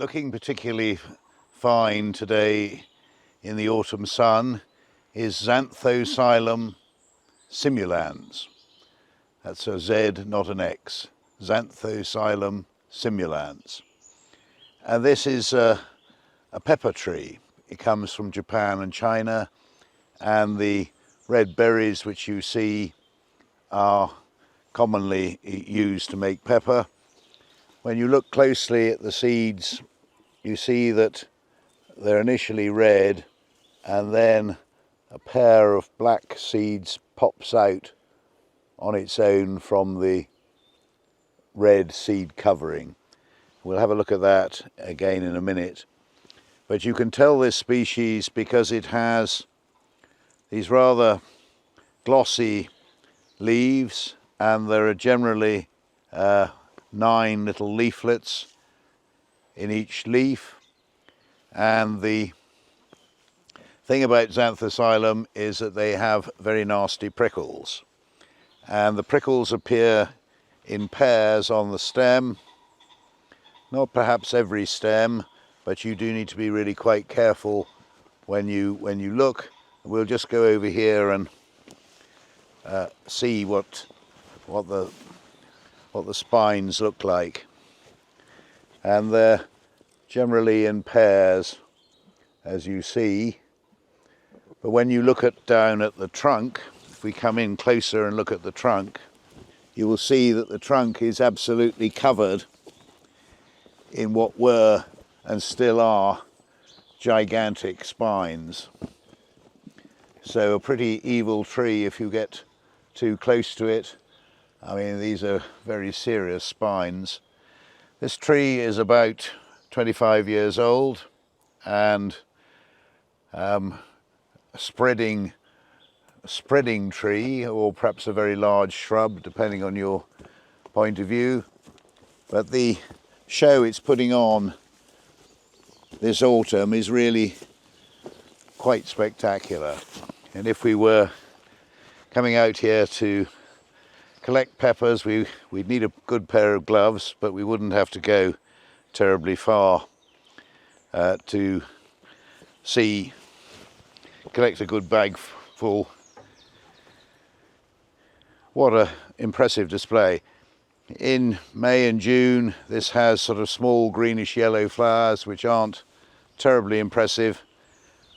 looking particularly fine today in the autumn sun is Zanthoxylum simulans. That's a Z, not an X. Zanthoxylum simulans. And this is a pepper tree. It comes from Japan and China, and the red berries which you see are commonly used to make pepper. When you look closely at the seeds, you see that they're initially red, and then a pair of black seeds pops out on its own from the red seed covering. We'll have a look at that again in a minute. But you can tell this species because it has these rather glossy leaves, and there are generally 9 little leaflets in each leaf. And the thing about Zanthoxylum is that they have very nasty prickles, and the prickles appear in pairs on the stem. Not perhaps every stem, but you do need to be really quite careful when you look. We'll just go over here and see what the spines look like, and they're generally in pairs, as you see. But when you look down at the trunk, if we come in closer and look at the trunk, you will see that the trunk is absolutely covered in what were and still are gigantic spines. So a pretty evil tree if you get too close to it. I mean, these are very serious spines. This tree is about 25 years old, and a spreading tree, or perhaps a very large shrub, depending on your point of view. But the show it's putting on this autumn is really quite spectacular. And if we were coming out here to collect peppers, we'd need a good pair of gloves, but we wouldn't have to go terribly far to collect a good bag full. What an impressive display. In May and June, this has sort of small greenish yellow flowers which aren't terribly impressive,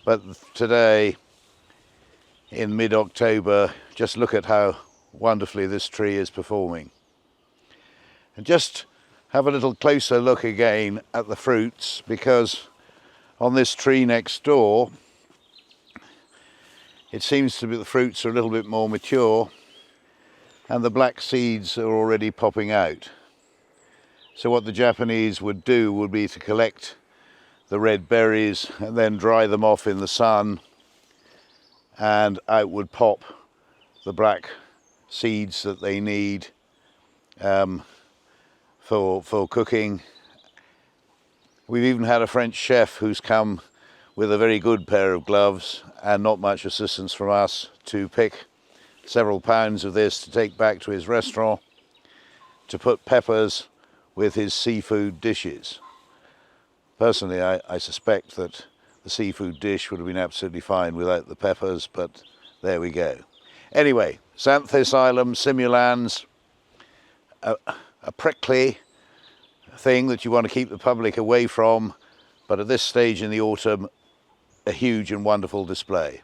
but today in mid-October, just look at how wonderfully this tree is performing. And just have a little closer look again at the fruits, because on this tree next door it seems to be the fruits are a little bit more mature, and the black seeds are already popping out. So what the Japanese would do would be to collect the red berries and then dry them off in the sun, and out would pop the black seeds that they need for cooking. We've even had a French chef who's come with a very good pair of gloves and not much assistance from us to pick several pounds of this to take back to his restaurant to put peppers with his seafood dishes. Personally, I suspect that the seafood dish would have been absolutely fine without the peppers, but there we go. Anyway, Zanthoxylum simulans, a prickly thing that you want to keep the public away from, but at this stage in the autumn, a huge and wonderful display.